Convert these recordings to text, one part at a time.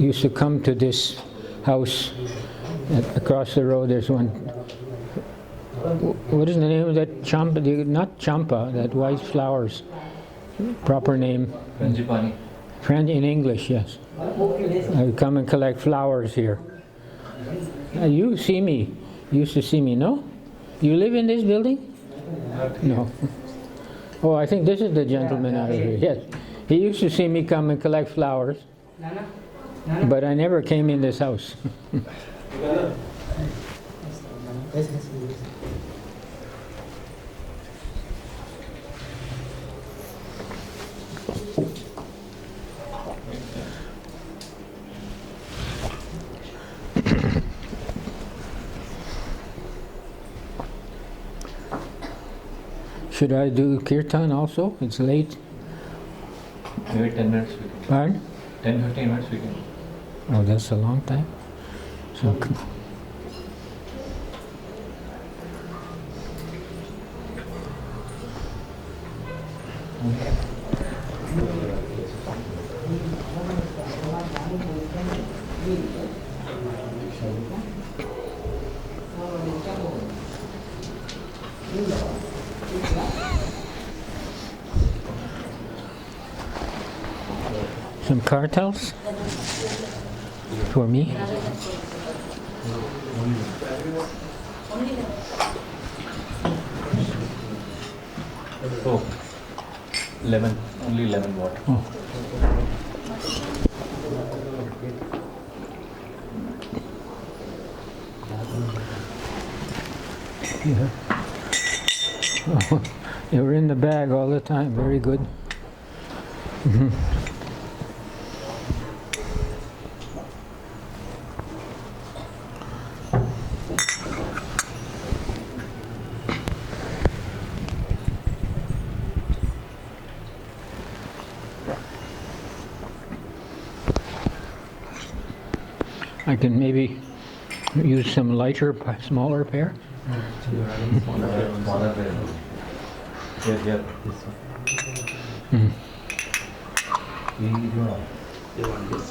used to come to this house across the road. There's one. What is the name of that champa? Not champa, that white flowers. Proper name? Frangipani. In English, yes. I would come and collect flowers here. You see me. You used to see me, no? You live in this building? No. Oh, I think this is the gentleman out here. Yes. He used to see me come and collect flowers. But I never came in this house. Should I do kirtan also? It's late. Maybe 10 minutes we can. Pardon? 10-15 minutes we can. Oh, that's a long time. So. Some cartels for me. Oh, lemon, only lemon water. Oh. Yeah. Oh, they were in the bag all the time. Very good. I can maybe use some lighter, smaller pair. Smaller pair. Here, this one. You want this?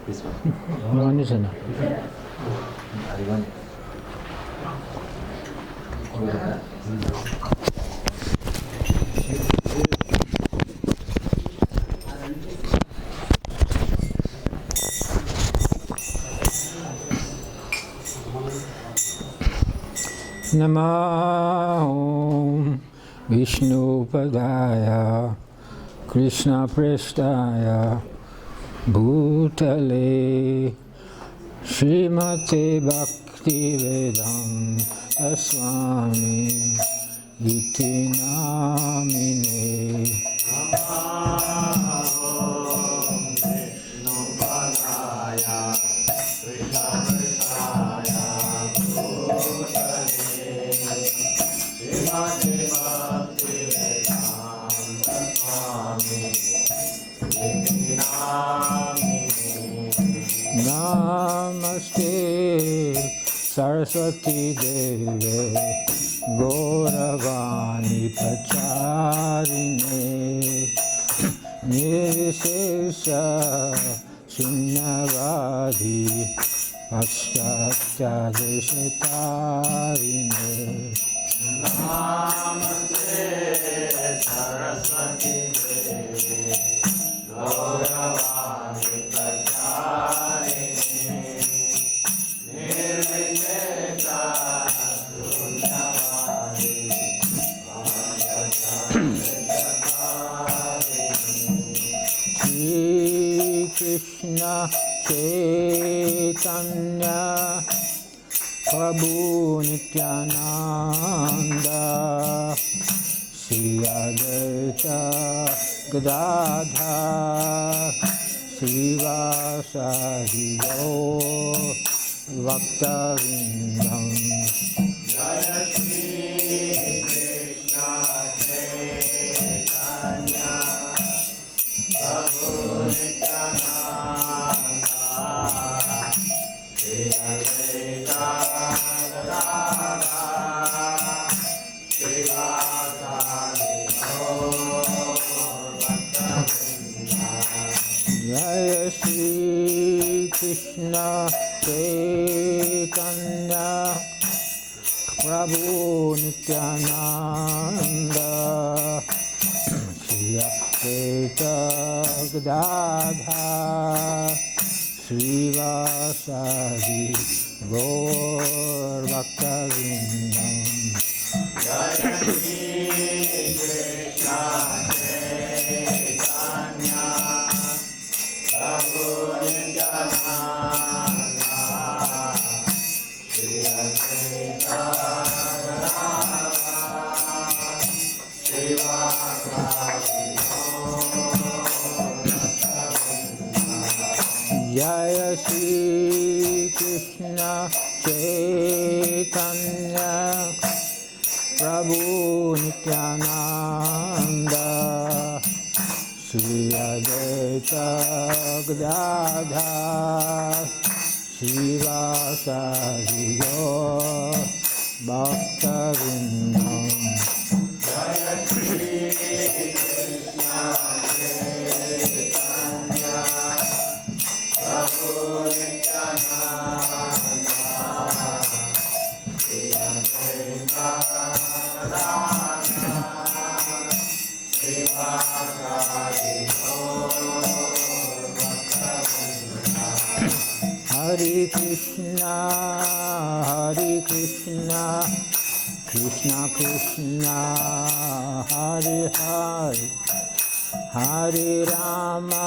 This one? One is enough. Namo Vishnu Padaya Krishna Prestaya Bhutale Srimate Bhakti Vedanta Swami Iti Namine. Namaste Saraswati Deve Gauravani Pacharine Nirvishesha Sunyavadi Paschatya Deshitarine. Namaste Saraswati Deve Gauravani Pacharine Nirvishesha Sunyavadi Shri Krishna Chaitanya Prabhu Nityananda Shri Advaita Gadadha Srivasadi Gaur Bhakta Vrindam. Jaya Shri Krishna Chaitanya Prabhu Nityananda Shri Advaita Gadadha Srivasadi Gaur Bhakta Vrindam. Jaya Shri Krishna Chaitanya Prabhu Nityananda Shri Advaita Gadadhar Srivasadi Gaur Bhakta-vindam. Jaya Shri Krishna Chaitanya Prabhu Nityananda Shri Advaita Gadadhar Srivasadi Gaur Bhakta-vindam. Hare Krishna, Krishna Krishna, Hare Hare, Hare Rama,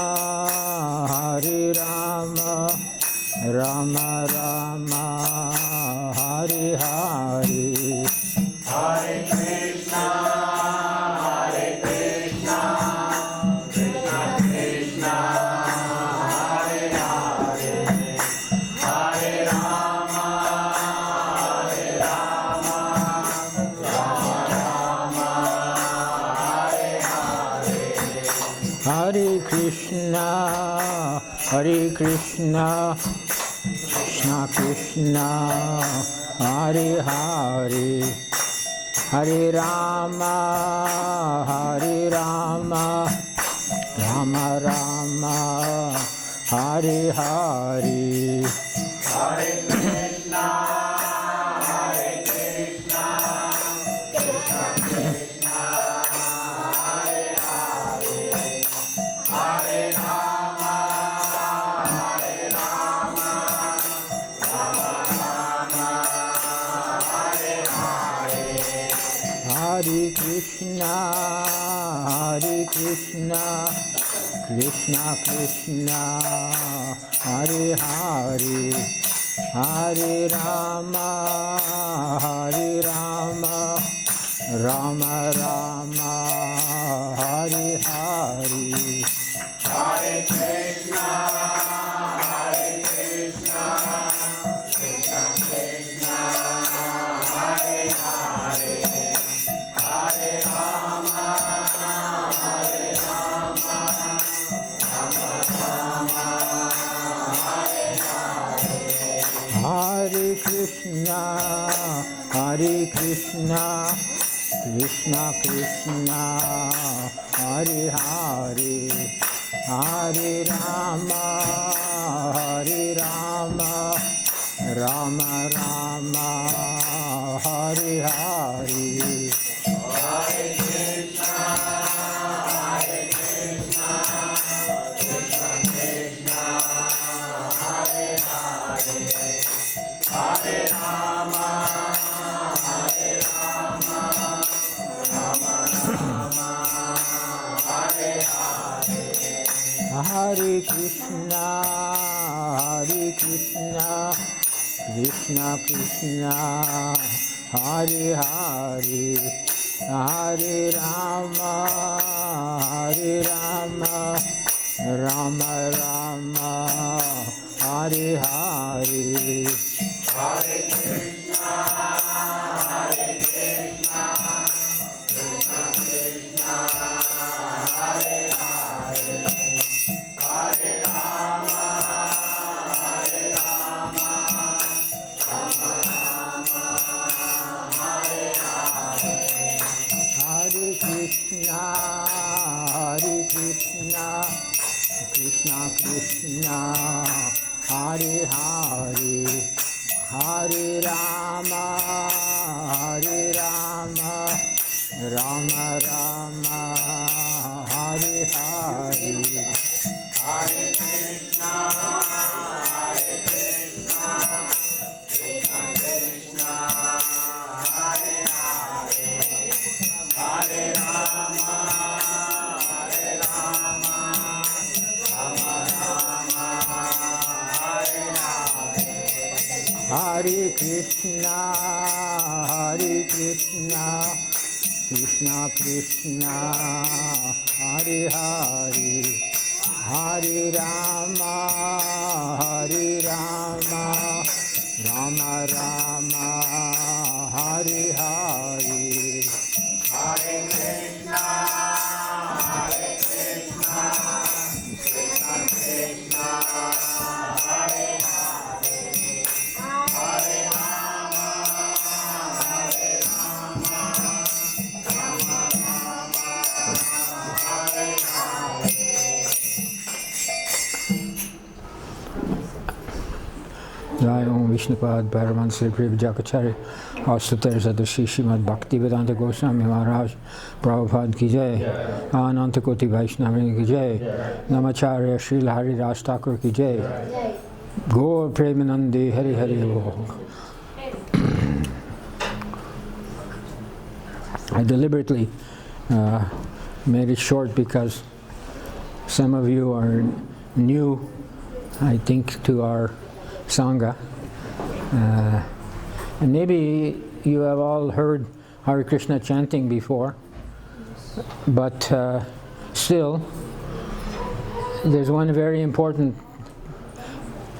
Rama Rama, Hare Hare. Hare Krishna, Krishna Krishna, Hare Hare, Hare Rama, Rama Rama, Hare Hare. Hare Krishna, Krishna Krishna, Hare Hare, Hare Rama, Rama Rama, Hare Hare. Hare Krishna, Krishna Krishna, Hare Hare, Hare Rama, Rama Rama, Hare Hare. Hare Krishna, Krishna Krishna, Hare Hare, Hare Rama, Rama Rama, Hare Hare. Hare Krishna, Krishna Krishna, Hare Hare, Hare Rama, Rama Rama, Hare Hare. Hare Krishna, Krishna Krishna, Hare Hare, Hare Rama, Rama Rama, Hare Hare. Hare Krishna, Krishna Krishna, Hare Hare, Hare Rama, Rama Rama, Hare Hare. Hare Krishna, Krishna Krishna, Hare Hare, Hare Rama, Rama Rama, Hare Hare. Hare Krishna, Krishna Krishna, Hare Hare, Hare Rama, Rama Rama, Hare Hare. Hare Krishna, Krishna Krishna, Hare Hare, Hare Rama, Hare Rama, Rama Rama, Hare Hare. Hare Krishna, Hare Krishna, Krishna Krishna, Hare Hare, Hare Rama, Hare Rama, Rama Rama, Hare Hare. Hare Krishna, Hare Krishna, Krishna Krishna, Hare Hare, Hare Rama, Hare Rama, Rama Rama, Hare Hare. Hare Krishna, Hare Krishna, Krishna Krishna, Hare Hare, Hare Rama, Hare Rama, Rama Rama, Hare Hare. Jai Om Vishnupad Bhagavan Sri Bramacari Astutar Sadoshi Srimad Bhaktivedanta Goswami Maharaj Prabhupada Ki Jai, Ananta Koti Vaishnavin Ki Jai, Namacharya Srila Hari Ras Thakur Ki Jai, Gaur Premanandi Hari Hari Bol. I deliberately made it short because some of you are new, I think, to our Sangha. And maybe you have all heard Hare Krishna chanting before, but still, there's one very important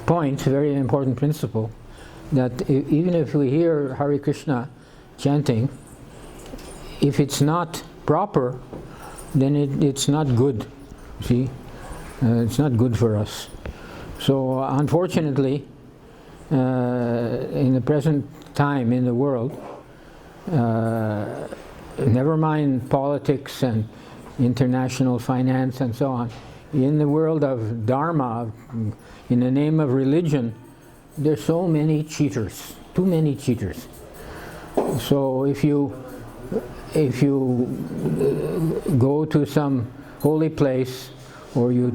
point, very important principle, that even if we hear Hare Krishna chanting, if it's not proper, then it's not good. See, it's not good for us. So unfortunately, in the present time in the world, never mind politics and international finance and so on, in the world of Dharma, in the name of religion, there's so many cheaters, too many cheaters. So if you go to some holy place, or you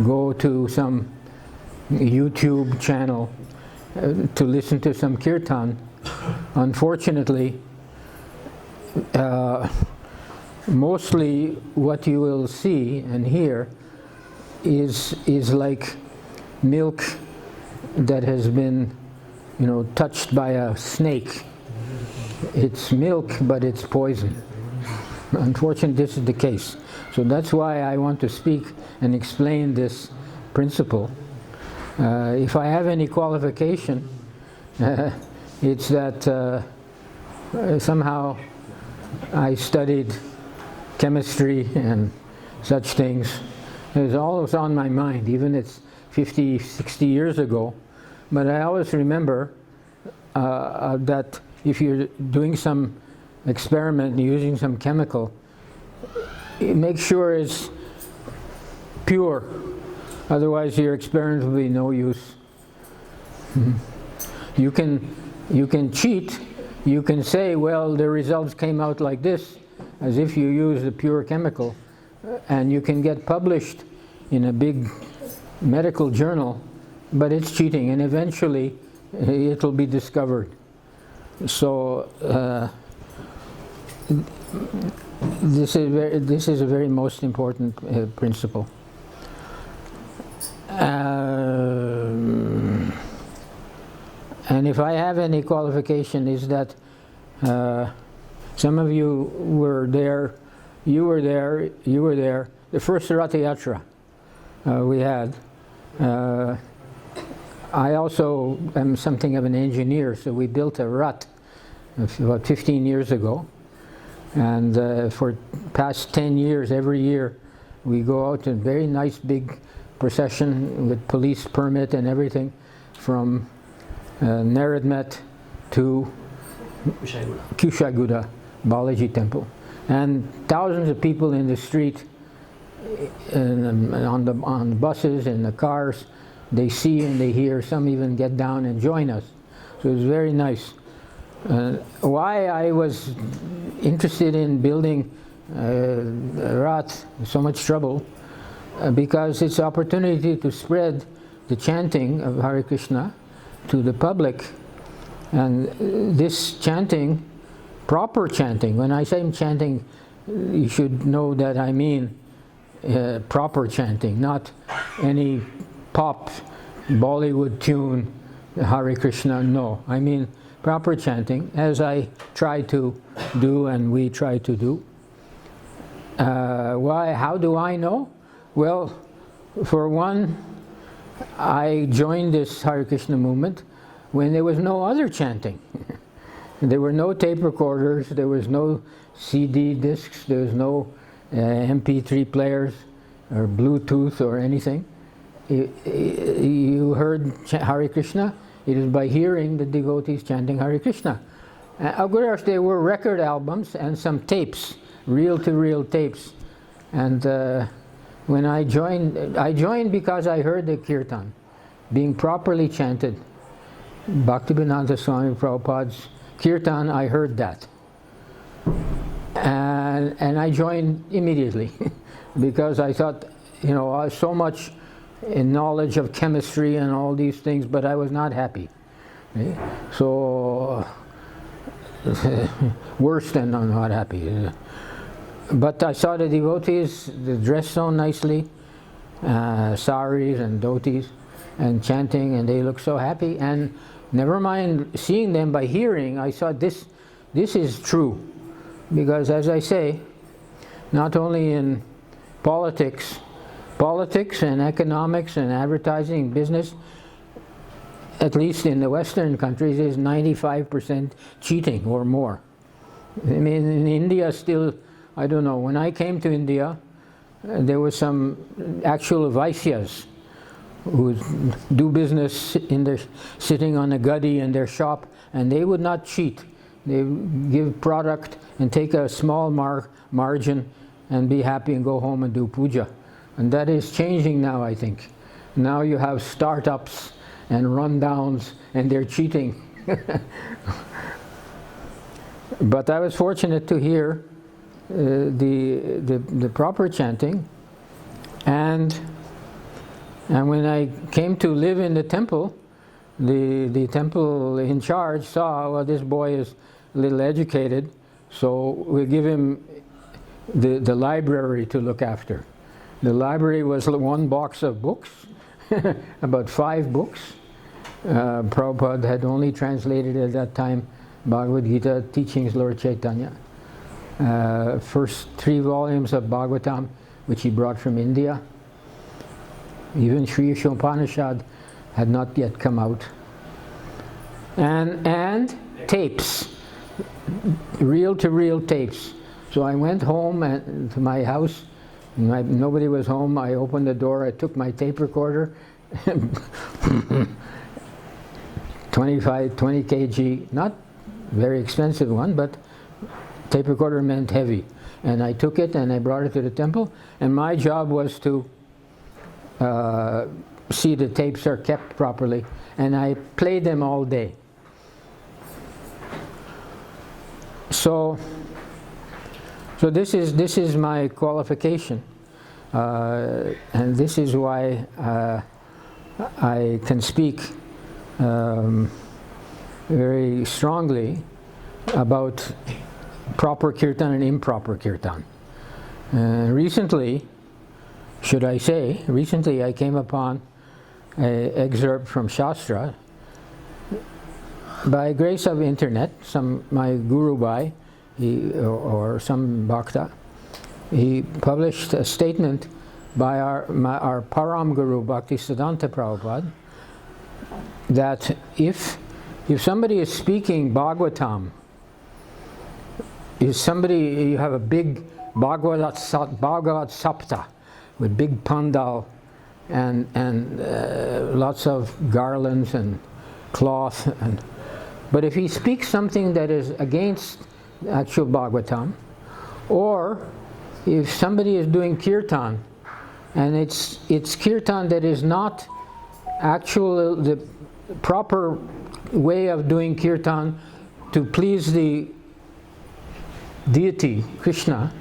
go to some YouTube channel to listen to some kirtan, unfortunately, mostly what you will see and hear is like milk that has been, touched by a snake. It's milk, but it's poison. Unfortunately, this is the case. So that's why I want to speak and explain this principle. If I have any qualification, it's that somehow I studied chemistry and such things. It's always on my mind, even it's 50, 60 years ago. But I always remember that if you're doing some experiment using some chemical, make sure it's pure. Otherwise, your experiment will be no use. You can cheat. You can say, well, the results came out like this, as if you used a pure chemical, and you can get published in a big medical journal, but it's cheating, and eventually it'll be discovered. So this is a very most important principle. And if I have any qualification, is that some of you were there, the first Rath Yatra we had. I also am something of an engineer, so we built a Rath about 15 years ago. And for past 10 years, every year, we go out in a very nice big procession with police permit and everything from Neredmet to Kushaguda, Balaji temple. And thousands of people in the street, on the buses, in the cars, they see and they hear. Some even get down and join us. So it was very nice. Why I was interested in building Rath, so much trouble, because it's an opportunity to spread the chanting of Hare Krishna to the public. And this chanting, proper chanting, when I say chanting, you should know that I mean proper chanting, not any pop Bollywood tune, Hare Krishna, no. I mean proper chanting, as I try to do and we try to do. Why? How do I know? Well, for one, I joined this Hare Krishna movement when there was no other chanting. There were no tape recorders, there was no CD discs, there was no MP3 players or Bluetooth or anything. You heard Hare Krishna, it is by hearing the devotees chanting Hare Krishna. Of course, there were record albums and some tapes, reel-to-reel tapes. And when I joined because I heard the kirtan being properly chanted. Bhaktivedanta Swami Prabhupada's kirtan, I heard that. And I joined immediately because I thought, you know, I was so much in knowledge of chemistry and all these things, but I was not happy. So, worse than not happy. But I saw the devotees dressed so nicely, saris and dhotis, and chanting, and they looked so happy. And never mind seeing them by hearing, I thought this is true. Because as I say, not only in politics and economics and advertising, business, at least in the Western countries, is 95% cheating or more. I mean, in India still, I don't know, when I came to India, there were some actual Vaisyas who would do business sitting on a guddy in their shop, and they would not cheat. They would give product and take a small margin and be happy and go home and do puja. And that is changing now, I think. Now you have startups and rundowns, and they're cheating. But I was fortunate to hear the proper chanting, and when I came to live in the temple, the temple in charge saw, well, this boy is a little educated, so we'll give him the library to look after. The library was one box of books, about 5 books. Prabhupada had only translated at that time Bhagavad Gita, Teachings Lord Chaitanya. First 3 volumes of Bhagavatam, which he brought from India. Even Sri Upanishad had not yet come out. And tapes, reel-to-reel tapes. So I went home to my house. Nobody was home. I opened the door. I took my tape recorder, 20 kg, not very expensive one, but tape recorder meant heavy. And I took it and I brought it to the temple. And my job was to see the tapes are kept properly. And I played them all day. So this is my qualification, and this is why I can speak very strongly about proper kirtan and improper kirtan. Recently I came upon an excerpt from Shastra. By grace of internet, my Guru Bhai, or some Bhakta, he published a statement by our Param Guru, Bhaktisiddhanta Prabhupada, that if somebody is speaking Bhagavatam, you have a big Bhagavat Sapta with big pandal and lots of garlands and cloth, but if he speaks something that is against actual Bhagavatam, or if somebody is doing kirtan and it's kirtan that is not the proper way of doing kirtan to please the deity, Krishna,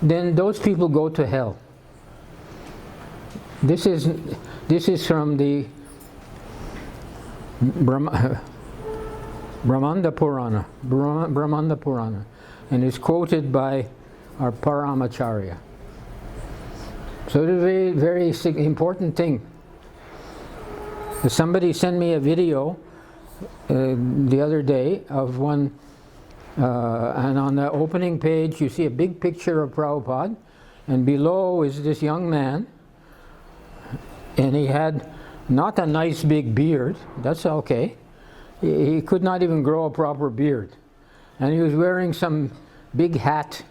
then those people go to hell. This is from the Brahmanda Purana, and is quoted by our Paramacharya. So it is a very, very important thing. Somebody sent me a video the other day of one, and on the opening page you see a big picture of Prabhupada, and below is this young man, and he had not a nice big beard, that's okay. He could not even grow a proper beard. And he was wearing some big hat,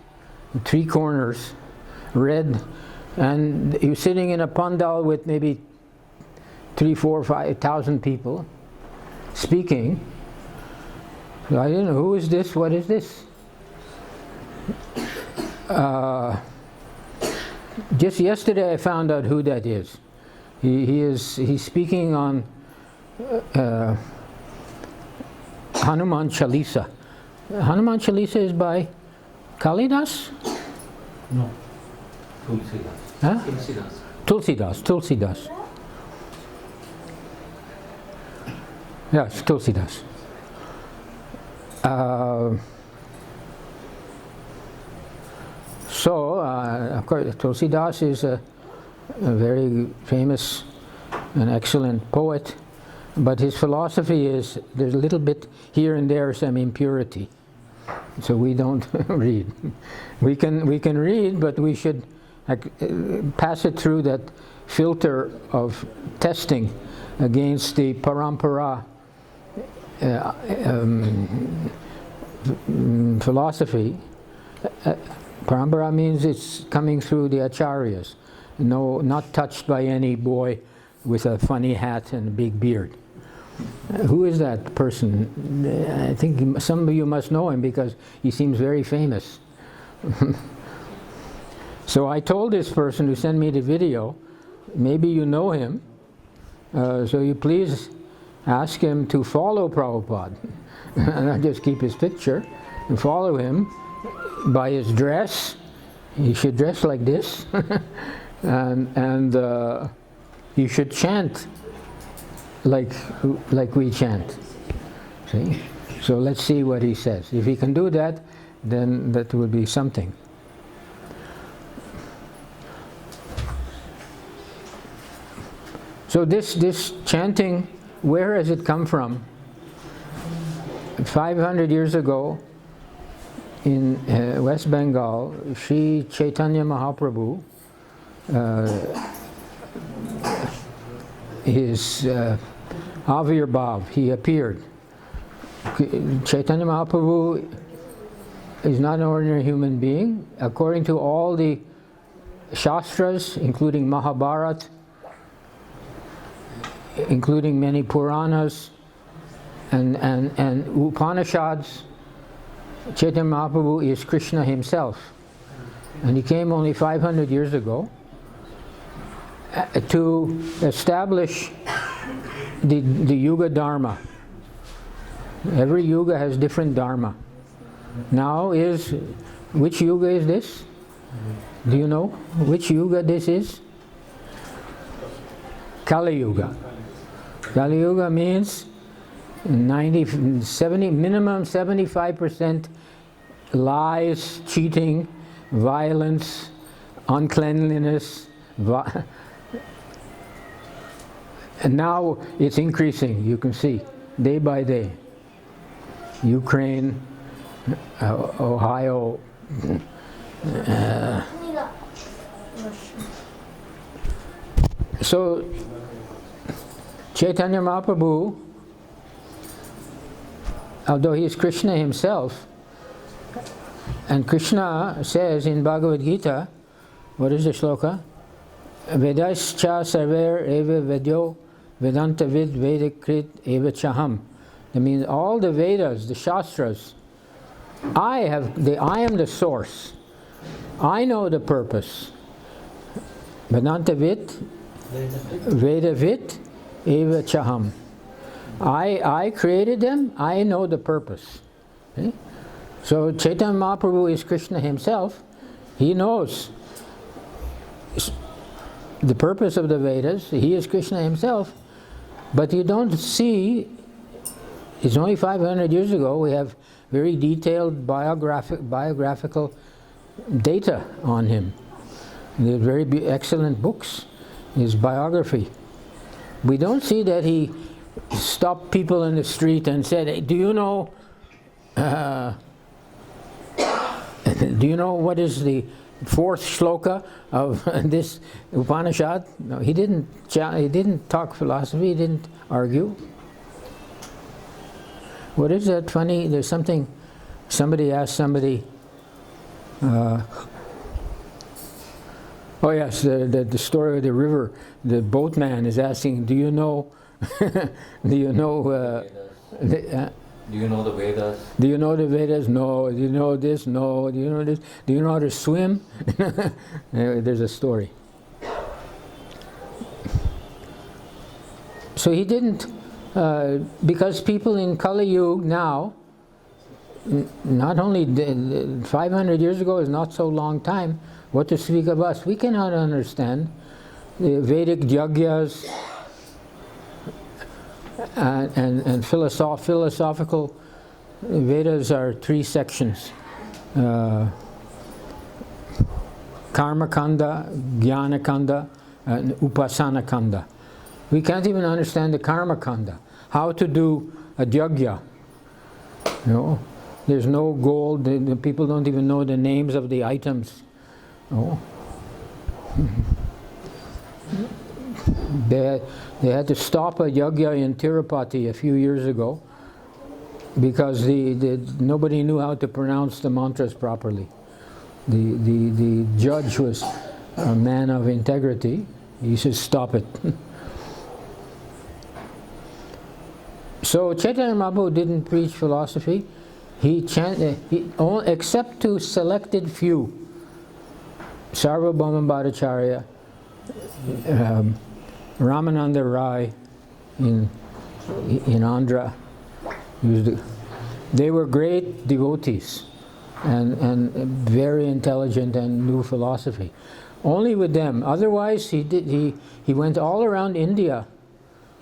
3 corners, red, and he was sitting in a pandal with maybe 3, 4, 5,000 people speaking. So I didn't know, who is this? What is this? Just yesterday I found out who that is. He's speaking on Hanuman Chalisa. Hanuman Chalisa is by Kalidas? No. Tulsidas. Huh? Tulsidas. Tulsidas. Yes, Tulsidas. Of course, Tulsidas is a very famous and excellent poet, but his philosophy is there's a little bit here and there some impurity, so we don't read. We can read, but we should pass it through that filter of testing against the parampara philosophy. Parampara means it's coming through the acharyas. No, not touched by any boy with a funny hat and a big beard. Who is that person? I think some of you must know him because he seems very famous. So I told this person who sent me the video, maybe you know him, so you please ask him to follow Prabhupada. And not just keep his picture, and follow him by his dress. He should dress like this. and you should chant like we chant. See? So let's see what he says. If he can do that, then that would be something. So this chanting, where has it come from? 500 years ago, in West Bengal, Sri Chaitanya Mahaprabhu, his Avirbhav, he appeared. Chaitanya Mahaprabhu is not an ordinary human being. According to all the Shastras, including Mahabharata, including many Puranas and Upanishads, Chaitanya Mahaprabhu is Krishna himself. And he came only 500 years ago to establish the Yuga Dharma. Every Yuga has different Dharma. Now which Yuga is this? Do you know which Yuga this is? Kali Yuga. Kali Yuga means minimum 75% lies, cheating, violence, uncleanliness, and now it's increasing, you can see, day by day. Ukraine, Ohio, so Chaitanya Mahaprabhu, although he is Krishna himself, and Krishna says in Bhagavad Gita, what is the shloka? Vedascha sarver eva vedyo vedanta vid vedakrit eva chaham. That means all the Vedas, the Shastras, I am the source. I know the purpose. Vedanta vid, Veda vid, eva chaham. I created them, I know the purpose. Okay? So Chaitanya Mahaprabhu is Krishna himself. He knows the purpose of the Vedas. He is Krishna himself. But you don't see, it's only 500 years ago, we have very detailed biographical data on him. They're very excellent books, his biography. We don't see that he stopped people in the street and said, hey, do you know what is the fourth shloka of this Upanishad? No, he didn't talk philosophy, he didn't argue. What is that funny? There's something, somebody asked somebody, oh yes, the story of the river, the boatman is asking, do you know, do you know Do you know the Vedas? Do you know the Vedas? No. Do you know this? No. Do you know this? Do you know how to swim? There's a story. So he didn't, because people in Kali Yuga now, not only 500 years ago is not so long time, what to speak of us, we cannot understand the Vedic yagyas and philosophical. Vedas are 3 sections: Karma Kanda, Jnana Kanda, and Upasana Kanda. We can't even understand the Karma Kanda. How to do a yagya. You know, there's no gold. The people don't even know the names of the items. Oh. They had to stop a yagya in Tirupati a few years ago because nobody knew how to pronounce the mantras properly. The judge was a man of integrity. He said, stop it. So Chaitanya Mahaprabhu didn't preach philosophy. He chanted, except to selected few. Sarvabhauma Bhattacharya, Ramananda Rai in Andhra. They were great devotees and very intelligent and knew philosophy. Only with them. Otherwise, he went all around India.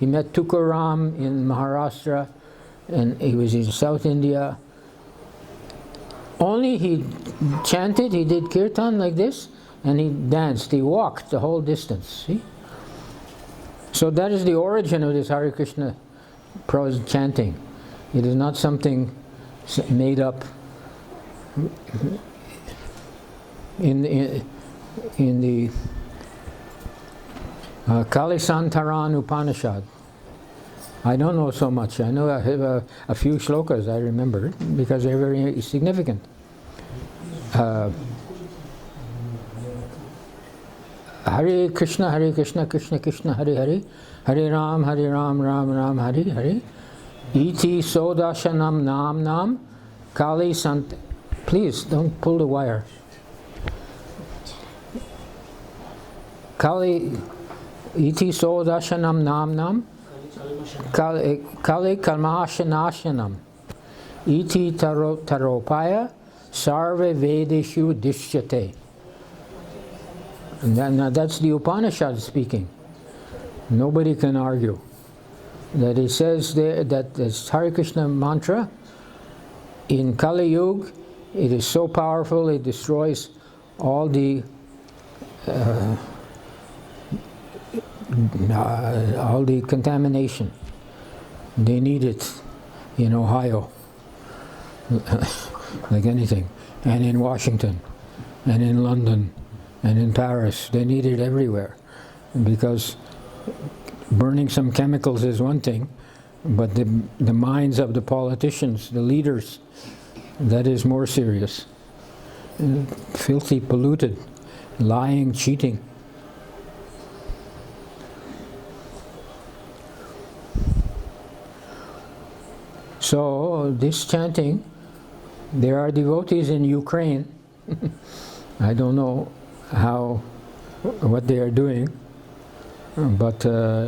He met Tukaram in Maharashtra, and he was in South India. Only he chanted, he did kirtan like this, and he danced, he walked the whole distance. See? So that is the origin of this Hare Krishna prose chanting. It is not something made up in the Kalisantaran Upanishad. I don't know so much. I know I have a few shlokas I remember because they're very significant. Hare Krishna, Krishna Krishna, Hare Hare, Hare Ram, Ram Ram, Hare Hare. Iti Sodashanam Nam Kali Sant. Please don't pull the wire. Kali Iti Sodashanam Nam Kali Kalmashanashanam Iti Taropaya Sarve Vedeshu Dishyate. Now that's the Upanishad speaking. Nobody can argue. That it says there that this Hare Krishna mantra in Kali Yuga, it is so powerful it destroys all the contamination. They need it in Ohio, like anything, and in Washington, and in London, and in Paris. They need it everywhere, because burning some chemicals is one thing, but the minds of the politicians, the leaders, that is more serious. Filthy, polluted, lying, cheating. So this chanting, there are devotees in Ukraine. I don't know what they are doing, but